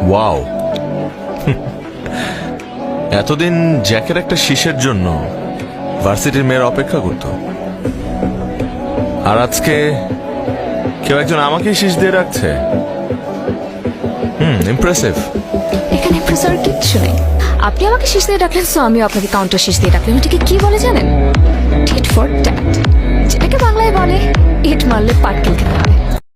Wow, এতদিন জ্যাকের একটা শীষের জন্য ভার্সিটির মেয়ের অপেক্ষা করত, আর আজকে কেউ একজন আমাকেই শীষ দিয়ে রাখছে। ইমপ্রেসিভ। এখানে ইমপ্রেসার কিচ্ছু নেই। আপনি আমাকে শীষ দিয়ে ডাকলেন, সো আমিও আপনাকে কাউন্টার শীষ দিয়ে ডাকলাম। এটাকে কি বলে জানেন? টিট ফর ট্যাট, যেটাকে বাংলায় বলে ইট মারলে পাটকেল খেতে হয়।